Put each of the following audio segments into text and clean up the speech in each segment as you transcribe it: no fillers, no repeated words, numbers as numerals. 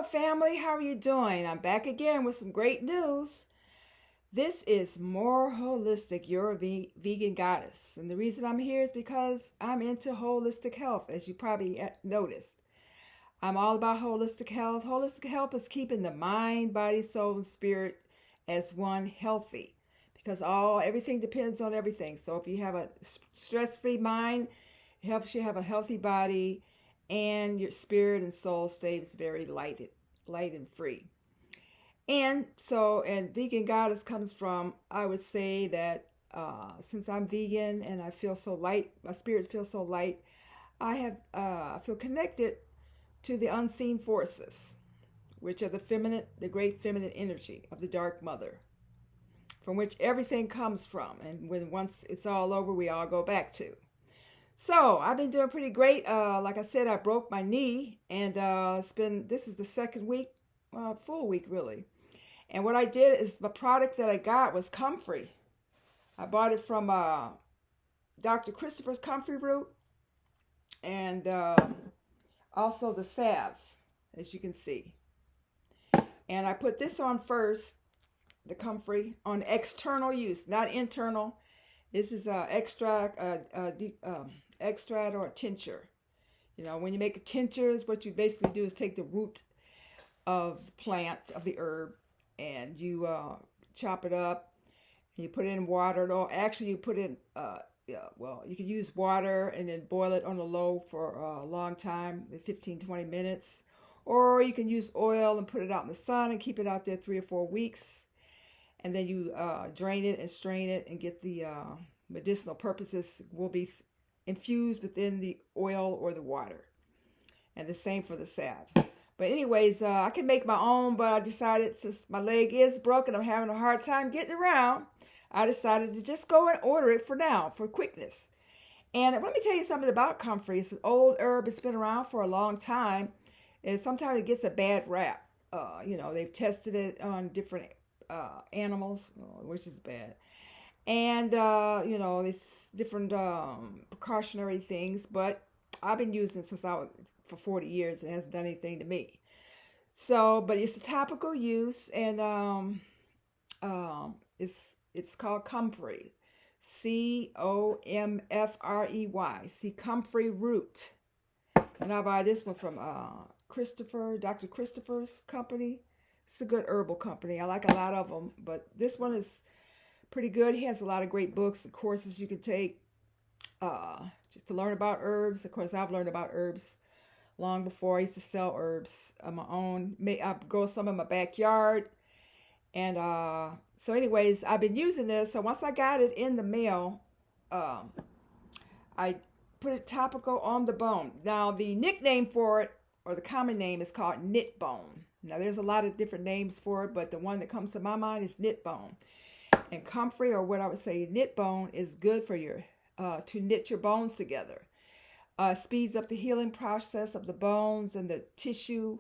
Hello, family. How are you doing? I'm back again with some great news. This is More Holistic, your vegan goddess. And the reason I'm here is because I'm into holistic health, as you probably noticed. I'm all about holistic health. Holistic health is keeping the mind, body, soul, and spirit as one healthy because everything depends on everything. So if you have a stress-free mind, it helps you have a healthy body and your spirit and soul stays very light and free. And vegan goddess comes from, I would say that since I'm vegan and I feel so light, my spirit feels so light, I feel connected to the unseen forces, which are the great feminine energy of the dark mother, from which everything comes from. And once it's all over, we all go back to. So I've been doing pretty great. Like I said, I broke my knee, and this is the second week, full week really. And what I did is the product that I got was Comfrey. I bought it from Dr. Christopher's Comfrey root, and also the salve, as you can see. And I put this on first, the Comfrey, on external use, not internal. This is extract or a tincture. You know, when you make tinctures, what you basically do is take the root of the plant, of the herb, and you chop it up, and you put it in water. No, actually, you put in, you can use water and then boil it on the low for a long time, 15, 20 minutes. Or you can use oil and put it out in the sun and keep it out there 3 or 4 weeks. And then you drain it and strain it and get the medicinal purposes will be infused within the oil or the water. And the same for the salve. But anyways, I can make my own, but I decided since my leg is broken, I'm having a hard time getting around, I decided to just go and order it for now, for quickness. And let me tell you something about comfrey. It's an old herb. It's been around for a long time. And sometimes it gets a bad rap. They've tested it on different animals, which is bad. And, these different precautionary things. But I've been using it for 40 years. It hasn't done anything to me. So, but it's a topical use, and it's called Comfrey, Comfrey. See, Comfrey root. And I buy this one from Dr. Christopher's company. It's a good herbal company. I like a lot of them, but this one is pretty good. He has a lot of great books and courses you can take just to learn about herbs. Of course, I've learned about herbs long before. I used to sell herbs on my own. I grow some in my backyard. And so anyways, I've been using this. So once I got it in the mail, I put it topical on the bone. Now, the nickname for it, or the common name, is called knit bone. Now, there's a lot of different names for it, but the one that comes to my mind is knit bone. And comfrey, or what I would say knit bone, is good for to knit your bones together. Speeds up the healing process of the bones and the tissue,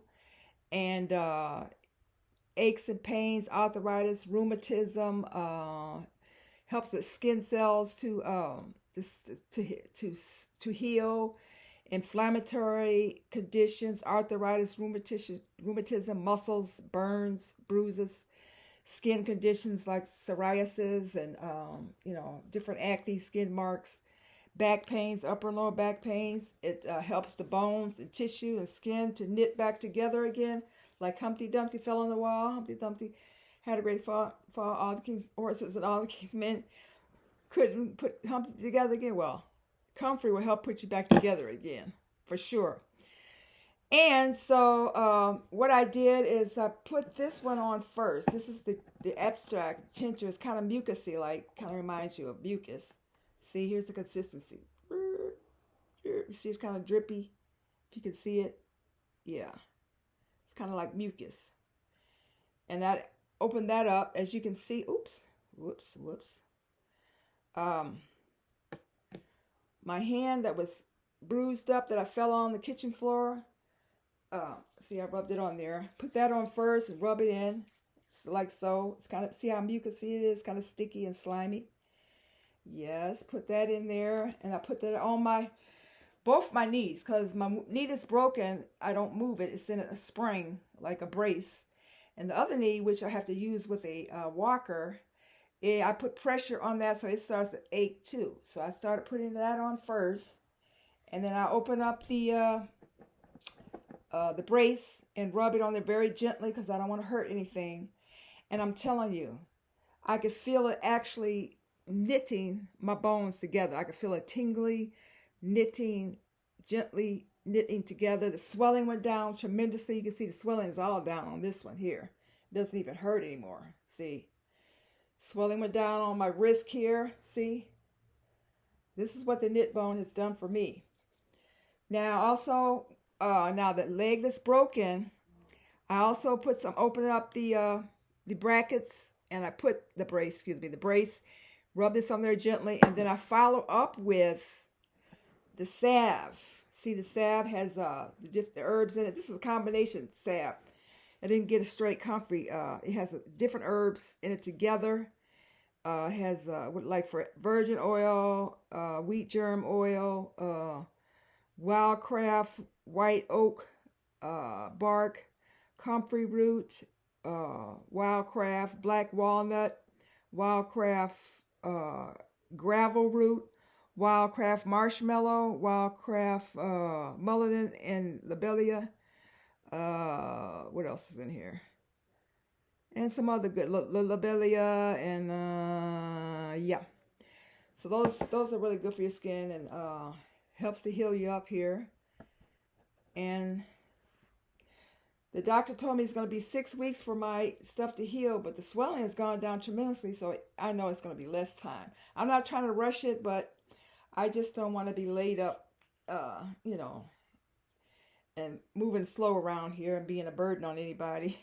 and aches and pains, arthritis, rheumatism, helps the skin cells to heal, inflammatory conditions, arthritis, rheumatism, muscles, burns, bruises, skin conditions like psoriasis and different acne, skin marks, back pains, upper and lower back pains. It helps the bones and tissue and skin to knit back together again. Like Humpty Dumpty fell on the wall. Humpty Dumpty had a great fall. All the king's horses and all the king's men couldn't put Humpty together again. Well, Comfrey will help put you back together again, for sure. And so what I did is I put this one on first. This is the abstract tincture. It's kind of mucusy, kind of reminds you of mucus. See, here's the consistency. You see, it's kind of drippy. If you can see it, yeah. It's kind of like mucus. And that opened that up, as you can see. Whoops. My hand that was bruised up that I fell on the kitchen floor. See, I rubbed it on there. Put that on first and rub it in, like so. It's kind of, see how mucusy it is, kind of sticky and slimy. Yes, put that in there, and I put that on my both my knees, because my knee is broken. I don't move it. It's in a spring, like a brace. And the other knee, which I have to use with a walker, I put pressure on that so it starts to ache too. So I started putting that on first. And then I open up the brace and rub it on there very gently because I don't want to hurt anything. And I'm telling you, I could feel it actually knitting my bones together. I could feel it tingly, knitting, gently knitting together. The swelling went down tremendously. You can see the swelling is all down on this one here. It doesn't even hurt anymore. See? Swelling went down on my wrist here. See? This is what the knit bone has done for me. Now also, now the leg that's broken, I also put some, open up the brackets, and I put the brace, rub this on there gently, and then I follow up with the salve. See, the salve has the herbs in it. This is a combination salve. I didn't get a straight Comfrey. It has different herbs in it together. It has like for virgin oil, wheat germ oil, wildcraft white oak bark, comfrey root, wildcraft black walnut, wildcraft gravel root, wildcraft marshmallow, wildcraft mullein and lobelia. What else is in here? And some other good lobelia and yeah. So those are really good for your skin and helps to heal you up here. And the doctor told me it's going to be 6 weeks for my stuff to heal, but the swelling has gone down tremendously, so I know it's going to be less time. I'm not trying to rush it, but I just don't want to be laid up, you know, and moving slow around here and being a burden on anybody.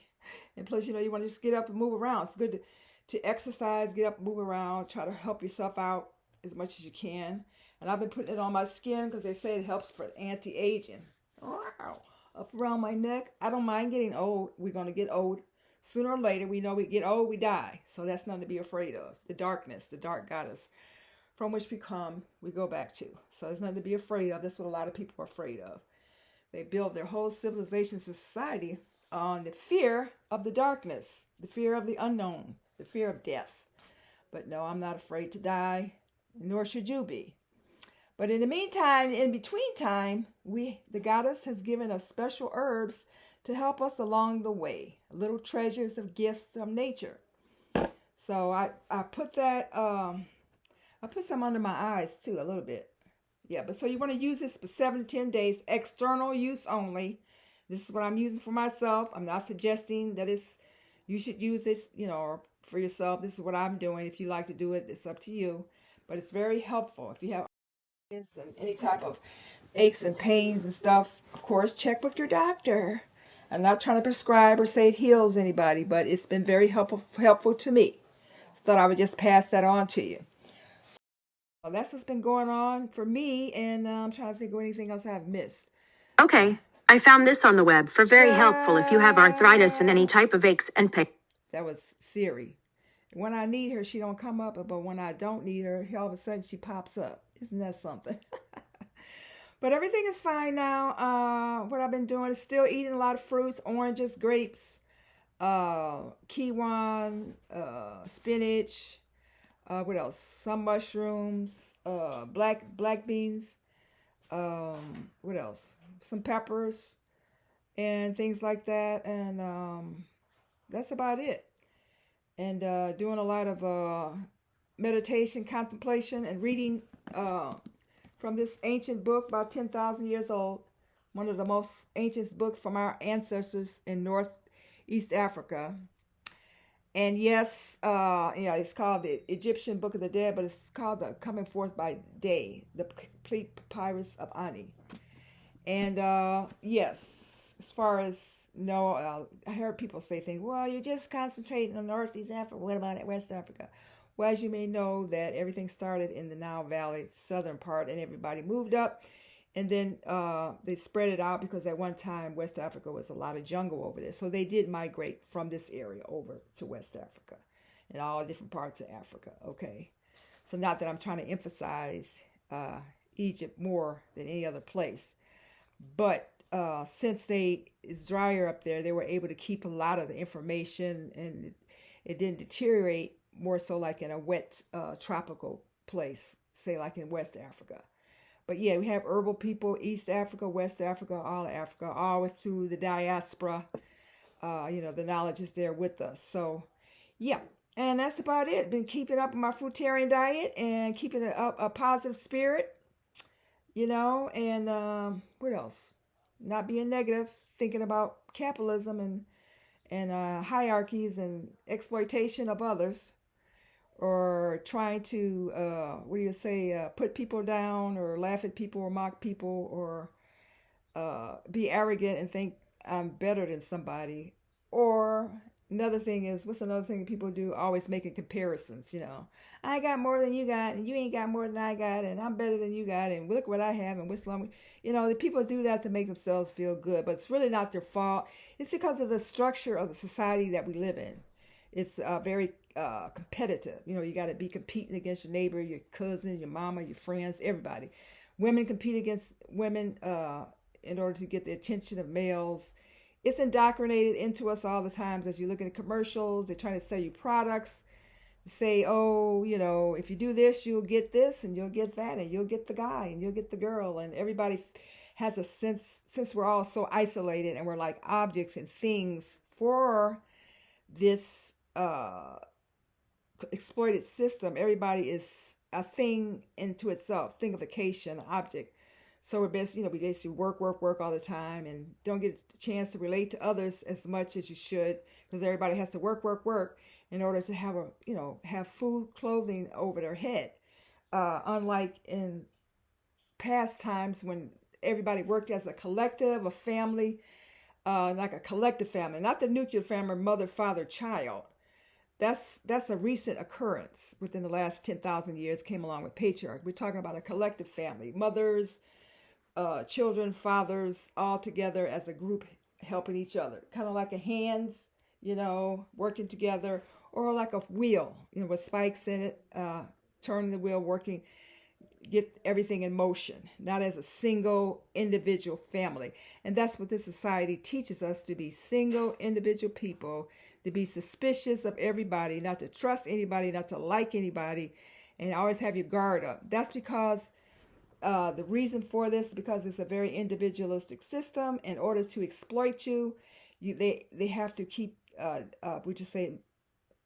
And plus, you know, you want to just get up and move around. It's good to exercise, get up and move around, try to help yourself out as much as you can. And I've been putting it on my skin because they say it helps for anti-aging. Wow. Up around my neck. I don't mind getting old. We're going to get old. Sooner or later, we know we get old, we die. So that's nothing to be afraid of. The darkness, the dark goddess from which we come, we go back to. So there's nothing to be afraid of. That's what a lot of people are afraid of. They build their whole civilizations and society on the fear of the darkness, the fear of the unknown, the fear of death. But no, I'm not afraid to die, nor should you be. But in the meantime, in between time, the goddess has given us special herbs to help us along the way, little treasures of gifts from nature. So I put that, I put some under my eyes too, a little bit. Yeah, but so you want to use this for 7 to 10 days, external use only. This is what I'm using for myself. I'm not suggesting that you should use this, you know, for yourself. This is what I'm doing. If you like to do it, it's up to you. But it's very helpful. If you have any type of aches and pains and stuff, of course, check with your doctor. I'm not trying to prescribe or say it heals anybody, but it's been very helpful to me. So thought I would just pass that on to you. Well, that's what's been going on for me, and I'm trying to think of anything else I've missed. Okay, I found this on the web for very helpful if you have arthritis and any type of aches and pain. That was Siri. When I need her, she don't come up, but when I don't need her, all of a sudden she pops up. Isn't that something? But everything is fine now. What I've been doing is still eating a lot of fruits, oranges, grapes, kiwi, spinach. What else? Some mushrooms, black beans. What else? Some peppers and things like that. And that's about it. And doing a lot of meditation, contemplation, and reading from this ancient book, about 10,000 years old. One of the most ancient books from our ancestors in Northeast Africa. And yes, it's called the Egyptian Book of the Dead, but it's called the Coming Forth by Day, the Complete Papyrus of Ani. And yes, as far as I heard people say things, well, you're just concentrating on Northeast Africa. What about West Africa? Well, as you may know, that everything started in the Nile Valley, southern part, and everybody moved up. And then they spread it out because at one time West Africa was a lot of jungle over there. So they did migrate from this area over to West Africa and all different parts of Africa. Okay. So not that I'm trying to emphasize Egypt more than any other place. But since it's drier up there, they were able to keep a lot of the information, and it didn't deteriorate more so like in a wet tropical place, say like in West Africa. But yeah, we have herbal people, East Africa, West Africa, all of Africa, always through the diaspora. The knowledge is there with us. So yeah, and that's about it. Been keeping up my fruitarian diet and keeping a positive spirit, and what else? Not being negative, thinking about capitalism and hierarchies and exploitation of others, or trying to put people down, or laugh at people, or mock people, or be arrogant and think I'm better than somebody. Or another thing is, what's another thing people do? Always making comparisons. I got more than you got, and you ain't got more than I got, and I'm better than you got, and look what I have, and what's wrong. The people do that to make themselves feel good, but it's really not their fault. It's because of the structure of the society that we live in. It's very competitive. You got to be competing against your neighbor, your cousin, your mama, your friends, everybody. Women compete against women in order to get the attention of males. It's indoctrinated into us all the times. As you look at commercials, they're trying to sell you products. Say, oh, if you do this, you'll get this, and you'll get that, and you'll get the guy, and you'll get the girl. And everybody has a sense, since we're all so isolated and we're like objects and things for this exploited system, everybody is a thing into itself, thingification, object. So we basically work all the time, and don't get a chance to relate to others as much as you should, because everybody has to work in order to have food, clothing over their head. Unlike in past times when everybody worked as a collective, a family, like a collective family, not the nuclear family, mother, father, child. That's a recent occurrence within the last 10,000 years, came along with patriarchy. We're talking about a collective family, mothers, children, fathers, all together as a group, helping each other, kind of like a hands, working together, or like a wheel, with spikes in it, turning the wheel, working, get everything in motion, not as a single individual family. And that's what this society teaches us, to be single individual people, to be suspicious of everybody, not to trust anybody, not to like anybody, and always have your guard up. That's because the reason for this is because it's a very individualistic system. In order to exploit they have to keep,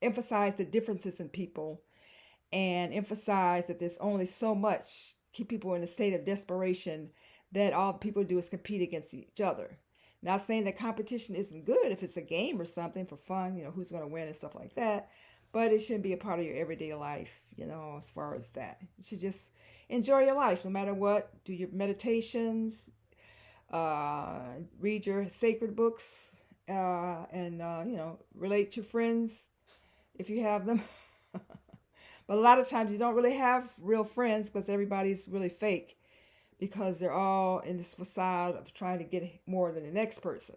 emphasize the differences in people, and emphasize that there's only so much, keep people in a state of desperation, that all people do is compete against each other. Not saying that competition isn't good if it's a game or something for fun, who's going to win and stuff like that, but it shouldn't be a part of your everyday life, as far as that. You should just enjoy your life no matter what. Do your meditations, read your sacred books, and relate to friends if you have them. But a lot of times you don't really have real friends, because everybody's really fake, because they're all in this facade of trying to get more than the next person,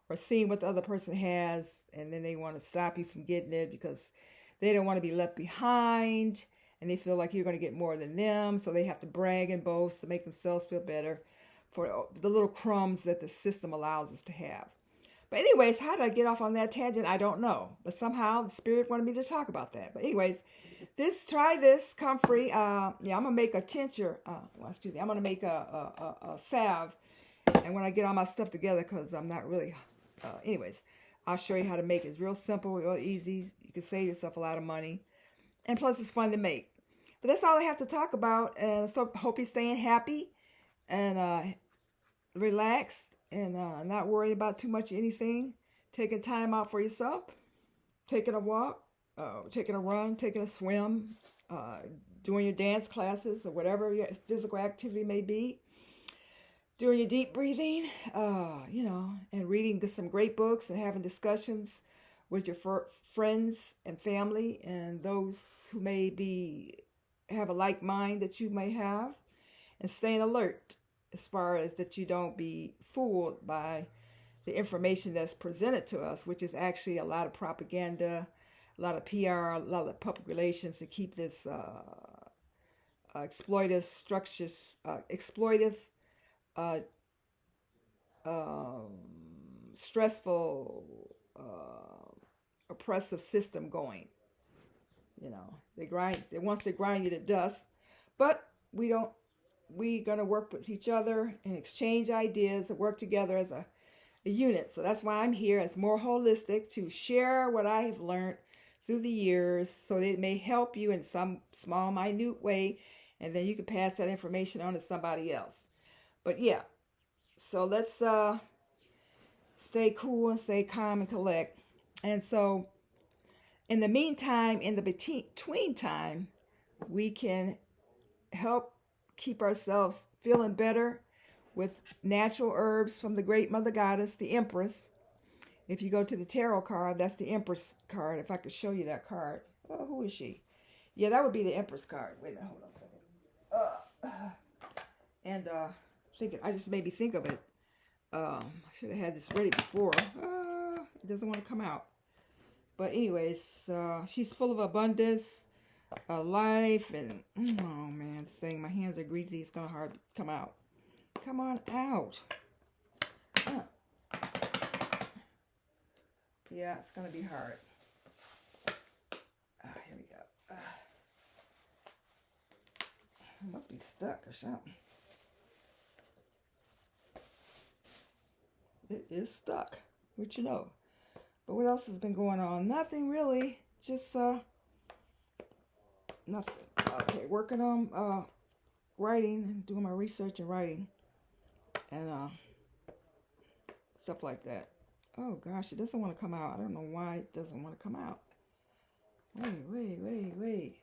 or seeing what the other person has, and then they want to stop you from getting it because they don't want to be left behind, and they feel like you're going to get more than them, so they have to brag and boast to make themselves feel better for the little crumbs that the system allows us to have. But anyways, how did I get off on that tangent? I don't know. But somehow the spirit wanted me to talk about that. But anyways, try this Comfrey. I'm going to make a tincture. I'm going to make a salve. And when I get all my stuff together, because I'm not really... anyways, I'll show you how to make it. It's real simple, real easy. You can save yourself a lot of money. And plus, it's fun to make. But that's all I have to talk about. And so hope you're staying happy and relaxed. And not worried about too much anything. Taking time out for yourself. Taking a walk. Taking a run. Taking a swim. Doing your dance classes or whatever your physical activity may be. Doing your deep breathing. And reading some great books and having discussions with your friends and family and those who may have a like mind that you may have. And staying alert, as far as that you don't be fooled by the information that's presented to us, which is actually a lot of propaganda, a lot of PR, a lot of public relations to keep this exploitive structures, exploitive, uh, um, stressful, oppressive system going. You know, it wants to grind you to dust, but we don't. We're gonna work with each other and exchange ideas and work together as a unit. So that's why I'm here as More Holistic, to share what I have learned through the years, so that it may help you in some small, minute way, and then you can pass that information on to somebody else. But yeah, so let's stay cool and stay calm and collect. And so, in the meantime, in the between time, we can help keep ourselves feeling better with natural herbs from the great mother goddess, the Empress. If you go to the tarot card, that's the Empress card. If I could show you that card. Oh, who is she? Yeah, that would be the Empress card. Wait a minute, hold on a second. And thinking, I just made me think of it. I should have had this ready before. It doesn't want to come out. But anyways, she's full of abundance, life, and oh man, this thing, my hands are greasy. It's gonna hard to come out. Come on out. Yeah, it's gonna be hard. Here we go. It must be stuck or something. It is stuck, which you know. But what else has been going on? Nothing really. Just nothing. Okay, working on writing, doing my research and writing, and stuff like that. Oh gosh, it doesn't want to come out. I don't know why it doesn't want to come out. Wait.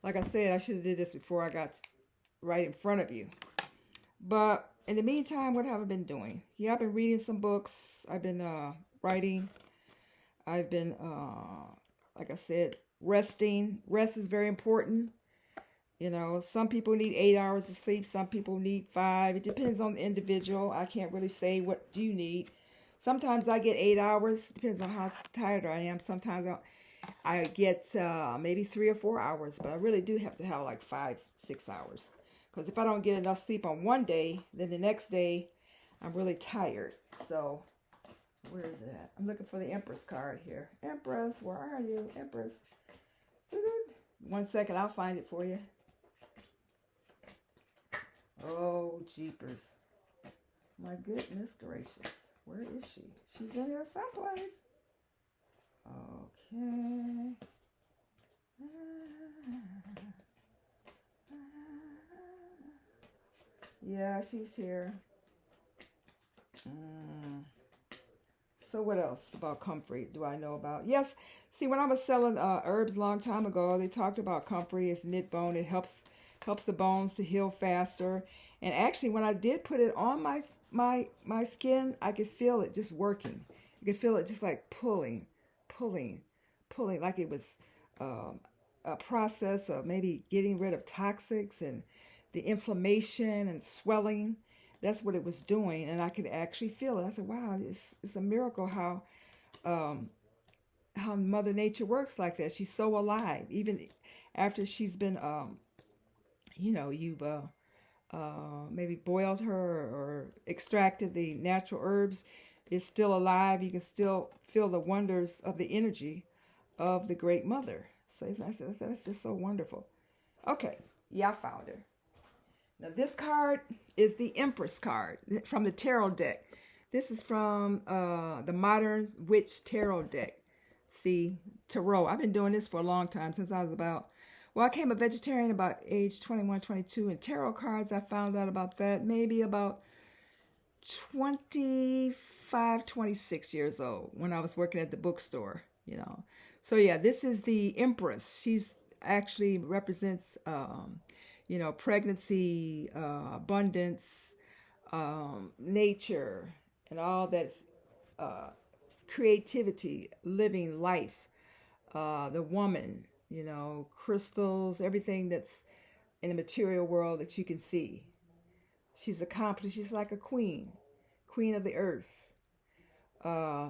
Like I said, I should have did this before I got right in front of you. But in the meantime, what have I been doing? Yeah, I've been reading some books. I've been writing. I've been, like I said, resting. Rest is very important. You know, some people need 8 hours of sleep. Some people need 5. It depends on the individual. I can't really say what you need. Sometimes I get 8 hours. Depends on how tired I am. Sometimes I get maybe 3 or 4 hours. But I really do have to have like 5, 6 hours. Because if I don't get enough sleep on one day, then the next day I'm really tired. So, where is it at? I'm looking for the Empress card here. Empress, where are you? Empress. 1 second, I'll find it for you. Oh, jeepers. My goodness gracious. Where is she? She's in here someplace. Okay. Yeah, she's here. So what else about Comfrey do I know about? Yes, see, when I was selling herbs a long time ago, they talked about Comfrey as knit bone. It helps the bones to heal faster. And actually, when I did put it on my skin, I could feel it just working. You could feel it just like pulling, like it was a process of maybe getting rid of toxics and the inflammation and swelling. That's what it was doing, and I could actually feel it. I said, wow, it's a miracle how Mother Nature works like that. She's so alive. Even after she's been, you've maybe boiled her or extracted the natural herbs, it's still alive. You can still feel the wonders of the energy of the Great Mother. So that's just so wonderful. Okay, yeah, I found her. Now this card is the Empress card from the tarot deck. This is from the Modern Witch Tarot deck. See, tarot. I've been doing this for a long time, since I was I became a vegetarian about age 21, 22. And tarot cards, I found out about that maybe about 25, 26 years old when I was working at the bookstore, So yeah, this is the Empress. She's actually represents pregnancy, abundance, nature, and all that's creativity, living life, the woman, crystals, everything that's in the material world that you can see. She's accomplished. She's like a queen of the earth,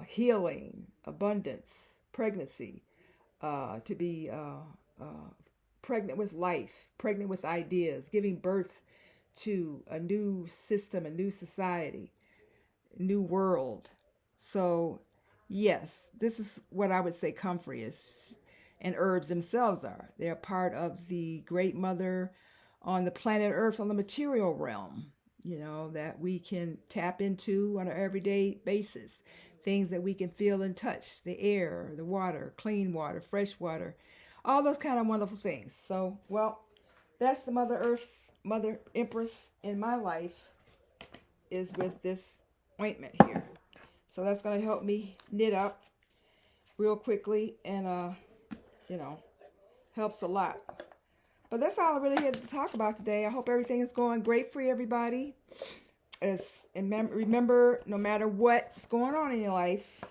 healing, abundance, pregnancy, to be pregnant with life, pregnant with ideas, giving birth to a new system, a new society, new world. So, yes, this is what I would say comfrey is, and herbs themselves are. They're part of the great mother on the planet Earth, on the material realm, that we can tap into on an everyday basis. Things that we can feel and touch, the air, the water, clean water, fresh water, all those kind of wonderful things. So, well, that's the Mother Earth, Mother Empress in my life, is with this ointment here. So that's going to help me knit up real quickly, and helps a lot. But that's all I really had to talk about today. I hope everything is going great for everybody. Remember, no matter what's going on in your life,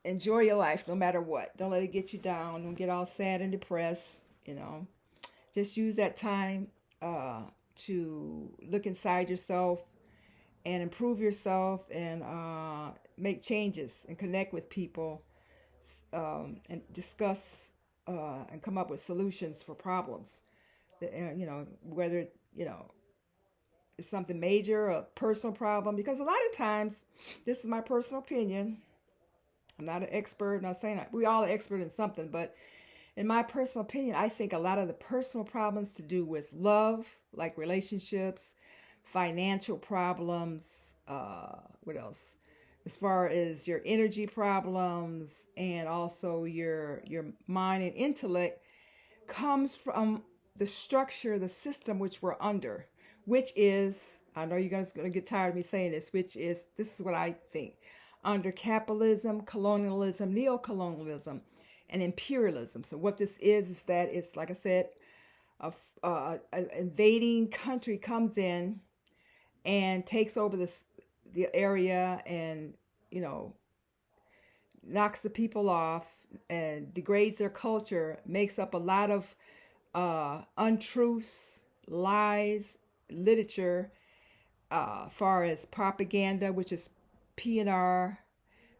enjoy your life no matter what. Don't let it get you down. Don't get all sad and depressed. Just use that time to look inside yourself and improve yourself, and make changes and connect with people, and discuss and come up with solutions for problems. Whether it's something major, a personal problem, because a lot of times, this is my personal opinion. I'm not an expert, not saying that we all are expert in something, but in my personal opinion, I think a lot of the personal problems to do with love, like relationships, financial problems, what else? As far as your energy problems, and also your mind and intellect, comes from the structure, the system which we're under, which is, I know you're going to get tired of me saying this, this is what I think, under capitalism, colonialism, neo-colonialism, and imperialism. So what this is that it's, like I said, an invading country comes in and takes over the area, and knocks the people off and degrades their culture, makes up a lot of untruths, lies, literature, far as propaganda, which is P&R,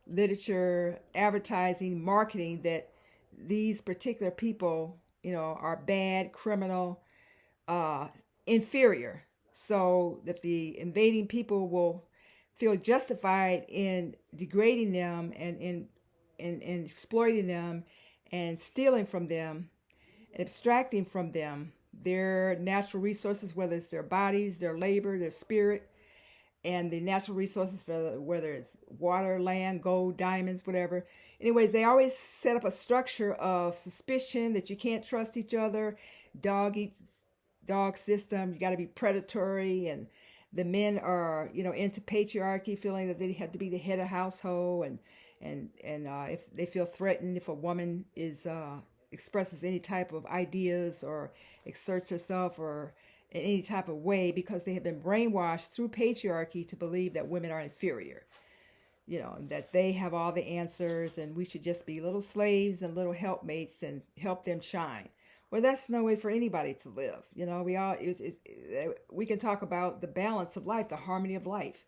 literature, advertising, marketing, that these particular people, are bad, criminal, inferior, so that the invading people will feel justified in degrading them, and in exploiting them, and stealing from them, and abstracting from them their natural resources, whether it's their bodies, their labor, their spirit, and the natural resources, whether it's water, land, gold, diamonds, whatever. Anyways, they always set up a structure of suspicion, that you can't trust each other, dog eats dog system, you got to be predatory, and the men are, into patriarchy, feeling that they have to be the head of household, and if they feel threatened if a woman expresses any type of ideas or exerts herself or in any type of way, because they have been brainwashed through patriarchy to believe that women are inferior, that they have all the answers, and we should just be little slaves and little helpmates and help them shine. Well, that's no way for anybody to live. We can talk about the balance of life, the harmony of life.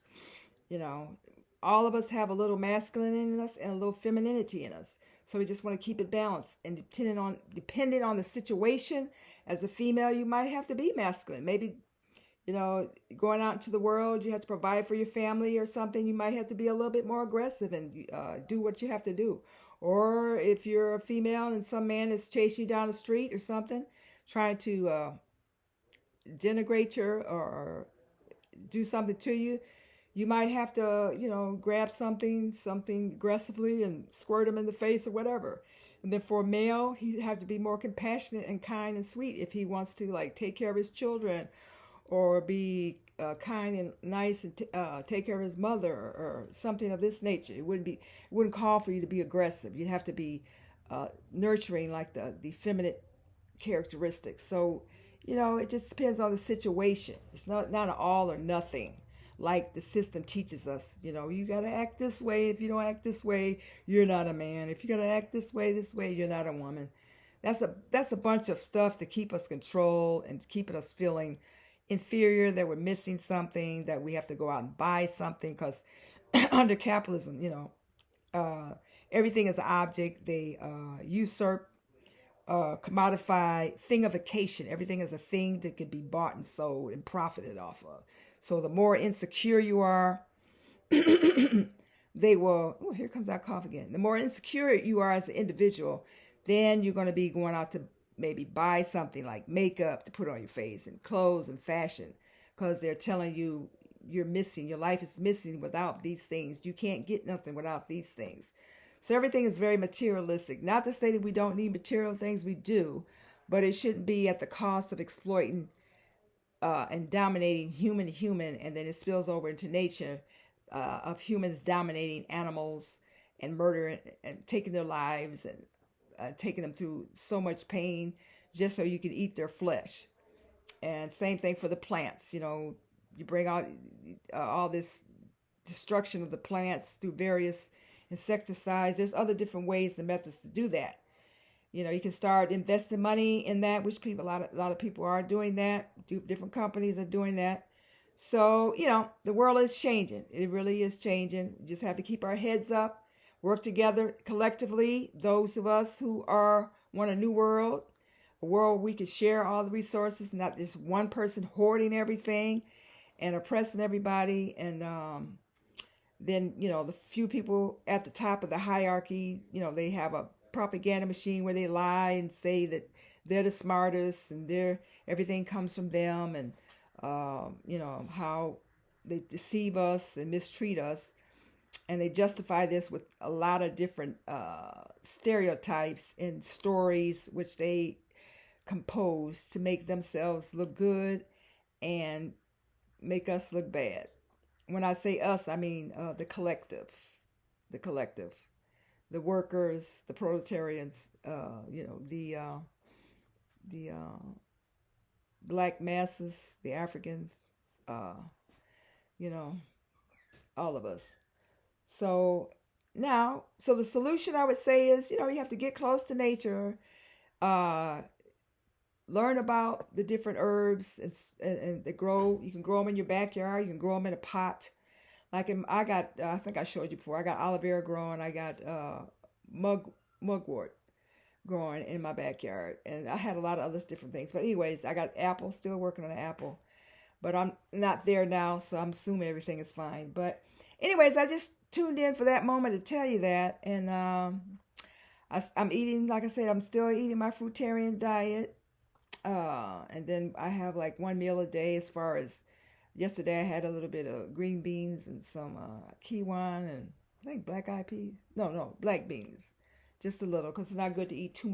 All of us have a little masculine in us and a little femininity in us. So we just want to keep it balanced. And depending on the situation, as a female, you might have to be masculine. Maybe, going out into the world, you have to provide for your family or something. You might have to be a little bit more aggressive and do what you have to do. Or if you're a female and some man is chasing you down the street or something, trying to denigrate you or do something to you, you might have to, grab something aggressively and squirt him in the face or whatever. And then for a male, he'd have to be more compassionate and kind and sweet if he wants to, take care of his children, or be kind and nice and take care of his mother, or something of this nature. It wouldn't call for you to be aggressive. You'd have to be nurturing, like the feminine characteristics. So, it just depends on the situation. It's not an all or nothing, like the system teaches us. You got to act this way. If you don't act this way, you're not a man. If you got to act this way, you're not a woman. That's a bunch of stuff to keep us controlled and keeping us feeling inferior, that we're missing something, that we have to go out and buy something, because under capitalism, everything is an object. They usurp commodified thingification. Everything is a thing that could be bought and sold and profited off of. So the more insecure you are, they will, oh, here comes that cough again. The more insecure you are as an individual, then you're going to be going out to maybe buy something like makeup to put on your face and clothes and fashion, because they're telling you you're missing, your life is missing without these things. You can't get nothing without these things. So everything is very materialistic. Not to say that we don't need material things, we do, but it shouldn't be at the cost of exploiting and dominating human to human, and then it spills over into nature, of humans dominating animals and murdering and taking their lives and taking them through so much pain just so you can eat their flesh. And same thing for the plants. You bring out all this destruction of the plants through various insecticides. There's other different ways and methods to do that. You can start investing money in that, which a lot of people are doing that. Different companies are doing that. So, the world is changing. It really is changing. We just have to keep our heads up, work together collectively. Those of us who want a new world, a world we can share all the resources, not just one person hoarding everything and oppressing everybody. And then, the few people at the top of the hierarchy, they have a propaganda machine where they lie and say that they're the smartest and everything comes from them, and how they deceive us and mistreat us. And they justify this with a lot of different stereotypes and stories, which they compose to make themselves look good and make us look bad. When I say us, I mean the collective, the workers, the proletarians, the black masses, the Africans, all of us. So the solution I would say is, you have to get close to nature, learn about the different herbs and they grow. You can grow them in your backyard. You can grow them in a pot. Like I think I showed you before. I got aloe vera growing. I got mugwort growing in my backyard, and I had a lot of other different things. But anyways, I got apple. Still working on an apple, but I'm not there now, so I'm assuming everything is fine. But anyways, I just tuned in for that moment to tell you that, and I'm eating. Like I said, I'm still eating my fruitarian diet. And then I have like one meal a day. As far as yesterday, I had a little bit of green beans and some quinoa and I think black beans. No, black beans, just a little, because it's not good to eat too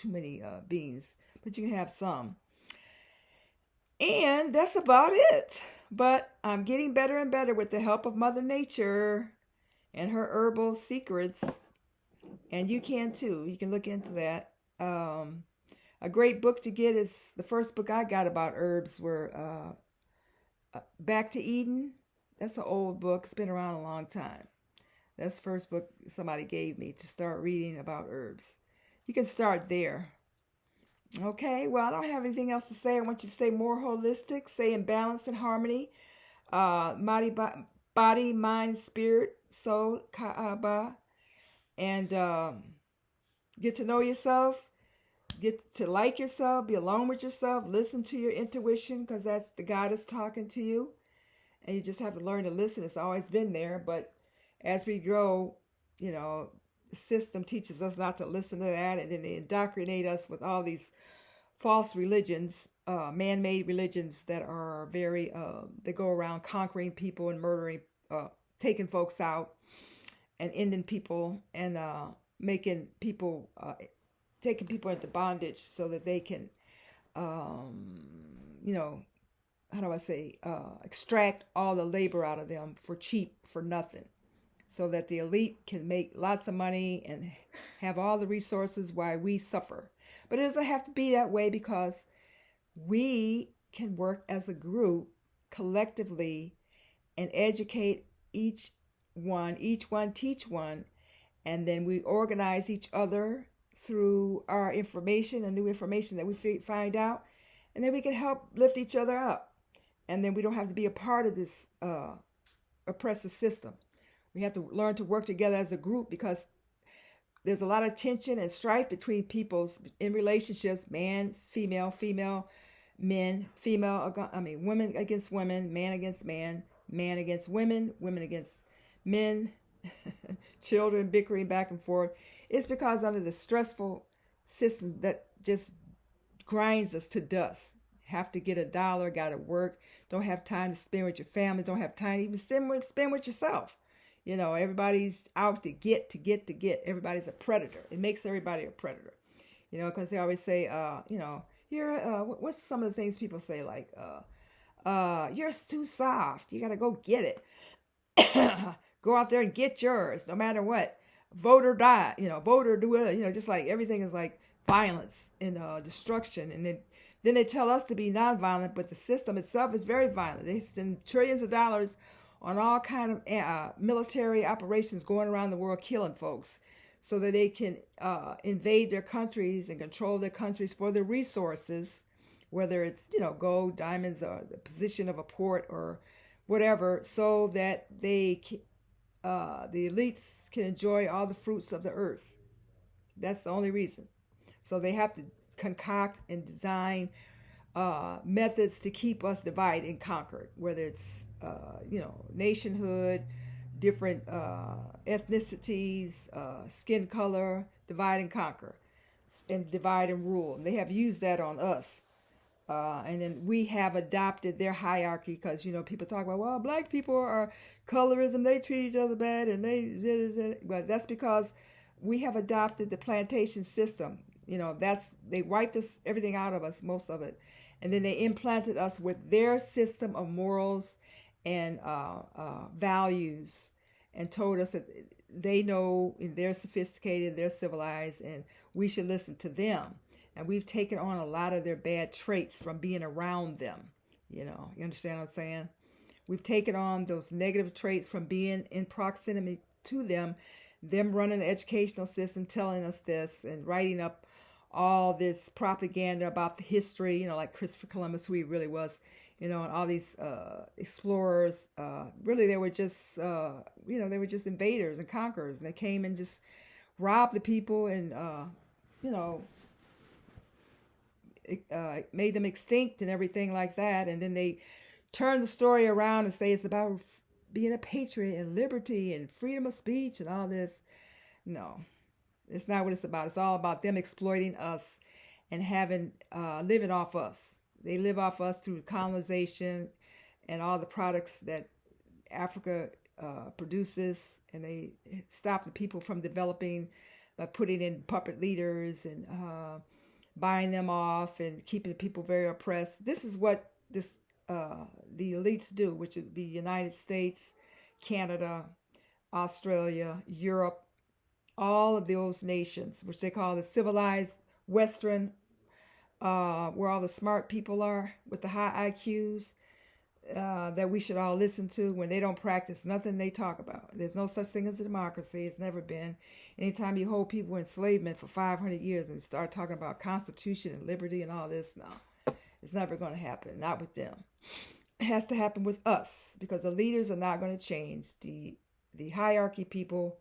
many beans, but you can have some. And that's about it. But I'm getting better and better with the help of Mother Nature and her herbal secrets, and you can too. You can look into that. A great book to get is the first book I got about herbs were Back to Eden. That's an old book. It's been around a long time. That's the first book somebody gave me to start reading about herbs. You can start there. Okay, well, I don't have anything else to say. I want you to say more holistic, say in balance and harmony. Body, mind, spirit, soul, ka'aba. And get to know yourself. Get to like yourself, be alone with yourself, listen to your intuition, because that's the goddess talking to you. And you just have to learn to listen. It's always been there, but as we grow, the system teaches us not to listen to that, and then they indoctrinate us with all these false religions, man-made religions that are very, they go around conquering people and murdering, taking folks out and ending people and making people... taking people into bondage so that they can, how do I say, extract all the labor out of them for cheap, for nothing, so that the elite can make lots of money and have all the resources while we suffer. But it doesn't have to be that way, because we can work as a group collectively and educate each one teach one, and then we organize each other through our information and new information that we find out, and then we can help lift each other up, and then we don't have to be a part of this oppressive system. We have to learn to work together as a group, because there's a lot of tension and strife between peoples in relationships, man, female, men, women against women, man against man against women, women against men, children bickering back and forth. It's because under the stressful system that just grinds us to dust. Have to get a dollar, got to work, don't have time to spend with your family, don't have time to even spend with yourself. Everybody's out to get. Everybody's a predator. It makes everybody a predator. Because they always say, what's some of the things people say, like, you're too soft. You got to go get it. Go out there and get yours, no matter what. Vote or die. Vote or do it. Just like everything is like violence and destruction. And then they tell us to be nonviolent, but the system itself is very violent. They spend trillions of dollars on all kind of military operations going around the world killing folks so that they can invade their countries and control their countries for the resources, whether it's, gold, diamonds, or the position of a port or whatever, so that the elites can enjoy all the fruits of the earth. That's the only reason. So they have to concoct and design methods to keep us divided and conquered, whether it's nationhood, different ethnicities, skin color, divide and conquer, and divide and rule. And they have used that on us. And then we have adopted their hierarchy because, people talk about, well, black people are colorism, they treat each other bad, and but that's because we have adopted the plantation system. They wiped everything out of us, most of it. And then they implanted us with their system of morals and values, and told us that they know, and they're sophisticated, they're civilized, and we should listen to them. And we've taken on a lot of their bad traits from being around them. You understand what I'm saying? We've taken on those negative traits from being in proximity to them running the educational system, telling us this, and writing up all this propaganda about the history, like Christopher Columbus, who he really was, and all these explorers. Really, they were just, they were just invaders and conquerors, and they came and just robbed the people and, made them extinct and everything like that. And then they turned the story around and say it's about being a patriot and liberty and freedom of speech and all this. No, it's not what it's about. It's all about them exploiting us and living off us. They live off us through colonization and all the products that Africa produces, and they stop the people from developing by putting in puppet leaders and buying them off and keeping the people very oppressed. This is what the elites do, which would be United States, Canada, Australia, Europe, all of those nations, which they call the civilized Western, where all the smart people are with the high IQs, that we should all listen to when they don't practice nothing they talk about. There's no such thing as a democracy. It's never been. Anytime you hold people in enslavement for 500 years and start talking about constitution and liberty and all this, no, it's never going to happen. Not with them. It has to happen with us, because the leaders are not going to change. The hierarchy people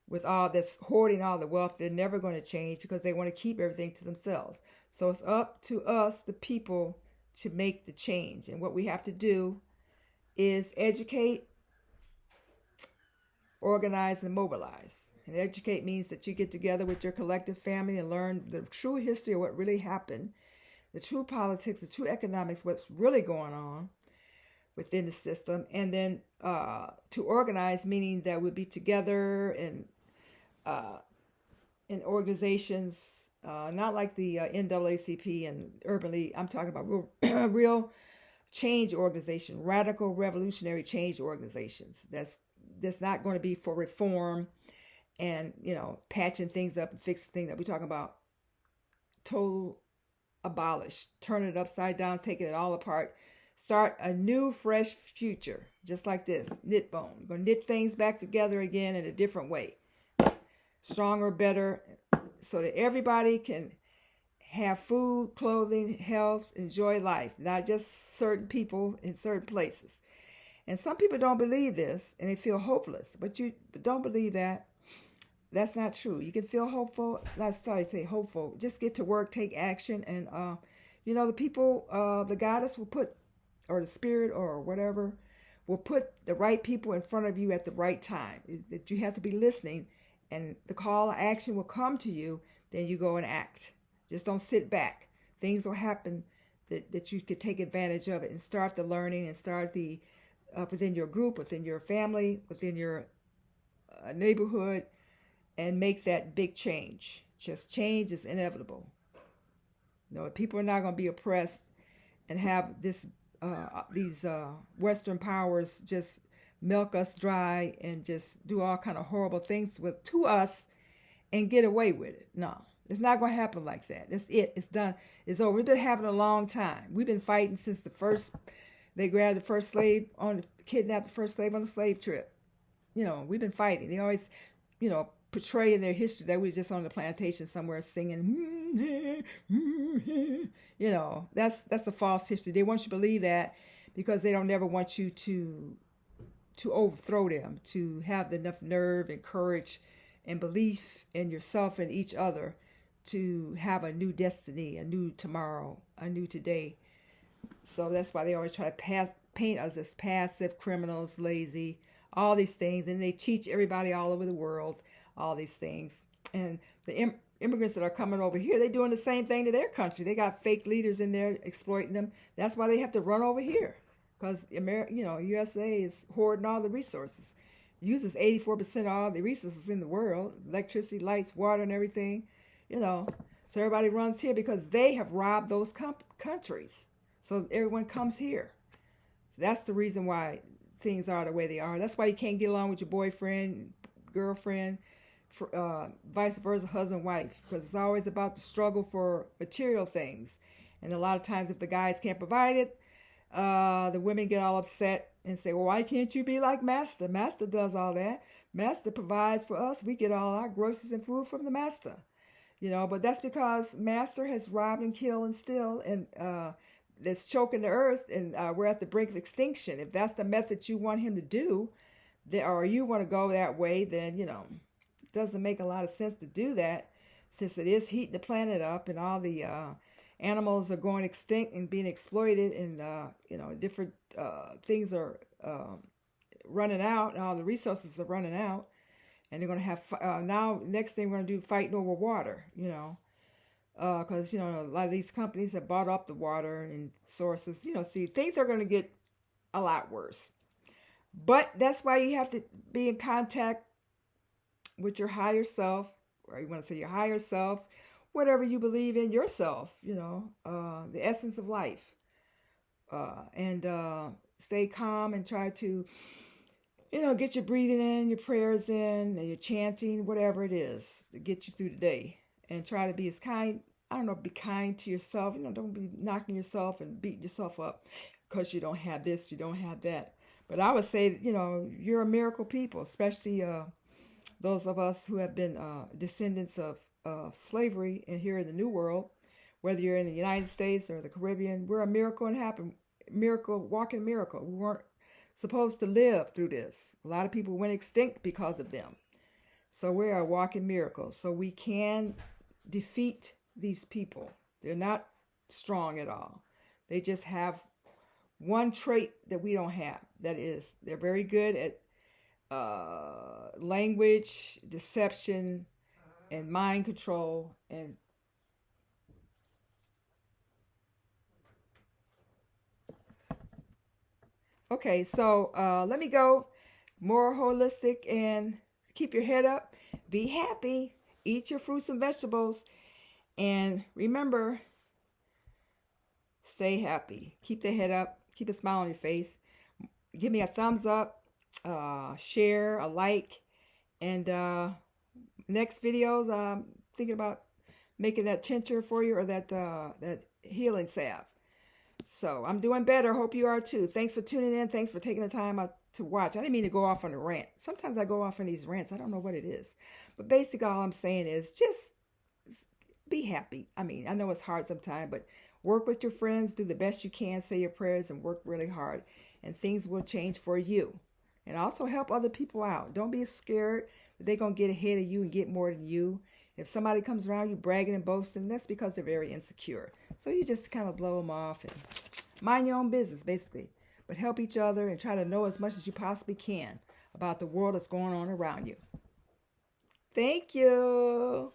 with all this hoarding all the wealth, they're never going to change because they want to keep everything to themselves. So it's up to us, the people, to make the change. And what we have to do is educate, organize, and mobilize. And educate means that you get together with your collective family and learn the true history of what really happened, the true politics, the true economics, what's really going on within the system. And then to organize, meaning that we'll be together in organizations, not like the NAACP and Urban League. I'm talking about real change organization, radical revolutionary change organizations. That's not going to be for reform and, patching things up and fixing things up. We're talking about total abolish, turn it upside down, taking it all apart, start a new, fresh future, just like this, knit bone. We're going to knit things back together again in a different way, stronger, better, so that everybody can have food, clothing, health, enjoy life, not just certain people in certain places. And some people don't believe this, and they feel hopeless, but don't believe that. that's not true. You can feel hopeful. That's sorry to say hopeful. Just get to work, take action, and the people, the goddess will put, or the spirit, or whatever, will put the right people in front of you at the right time. That you have to be listening, and the call to action will come to you. Then you go and act. Just don't sit back. Things will happen that you could take advantage of it and start the learning and start the within your group, within your family, within your neighborhood, and make that big change. Just change is inevitable. People are not going to be oppressed and have these Western powers just milk us dry and just do all kind of horrible things to us and get away with it. No, it's not going to happen like that. That's it. It's done. It's over. It's been happening a long time. We've been fighting since they grabbed the first slave kidnapped the first slave on the slave trip. We've been fighting. They always, portray in their history that we were just on the plantation somewhere singing. That's a false history. They want you to believe that because they don't ever want you to overthrow them, to have enough nerve and courage and belief in yourself and each other to have a new destiny, a new tomorrow, a new today. So that's why they always try to paint us as passive criminals, lazy, all these things. And they teach everybody all over the world all these things. And the immigrants that are coming over here, they're doing the same thing to their country. They got fake leaders in there exploiting them. That's why they have to run over here, because USA is hoarding all the resources. Uses 84% of all the resources in the world, electricity, lights, water, and everything. So everybody runs here because they have robbed those countries. So everyone comes here. So that's the reason why things are the way they are. That's why you can't get along with your boyfriend, girlfriend, vice versa, husband, wife, because it's always about the struggle for material things. And a lot of times if the guys can't provide it, the women get all upset and say, well, why can't you be like Master? Master does all that. Master provides for us. We get all our groceries and food from the Master. But that's because Master has robbed and killed and steal, and that's choking the earth, and we're at the brink of extinction. If that's the method you want him to do, or you want to go that way, then, it doesn't make a lot of sense to do that, since it is heating the planet up, and all the animals are going extinct and being exploited, and, different things are running out, and all the resources are running out, and they're going to have, now, next thing we're going to do, fighting over water, because, a lot of these companies have bought up the water and sources. See, things are going to get a lot worse. But that's why you have to be in contact with your higher self, or you want to say your higher self, whatever you believe in yourself, the essence of life. And stay calm and try to, get your breathing in, your prayers in, and your chanting, whatever it is to get you through the day. And try to be as kind, be kind to yourself. Don't be knocking yourself and beating yourself up because you don't have this, you don't have that. But I would say, you're a miracle people, especially those of us who have been descendants of slavery and here in the New World, whether you're in the United States or the Caribbean. We're a miracle walking miracle. We weren't supposed to live through this. A lot of people went extinct because of them. So we're a walking miracle. So we can defeat these people. They're not strong at all. They just have one trait that we don't have. That is, they're very good at language, deception, and mind control. And okay, so let me go. More holistic, and keep your head up. Be happy. Eat your fruits and vegetables. And remember, stay happy. Keep the head up. Keep a smile on your face. Give me a thumbs up, share, a like. And next videos, I'm thinking about making that tincture for you, or that healing salve. So I'm doing better. Hope you are too. Thanks for tuning in. Thanks for taking the time out to watch. I didn't mean to go off on a rant. Sometimes I go off on these rants. I don't know what it is. But basically all I'm saying is just be happy. I know it's hard sometimes, but work with your friends. Do the best you can. Say your prayers and work really hard. And things will change for you. And also help other people out. Don't be scared that they're going to get ahead of you and get more than you. If somebody comes around you bragging and boasting, that's because they're very insecure. So you just kind of blow them off and mind your own business, basically. But help each other and try to know as much as you possibly can about the world that's going on around you. Thank you.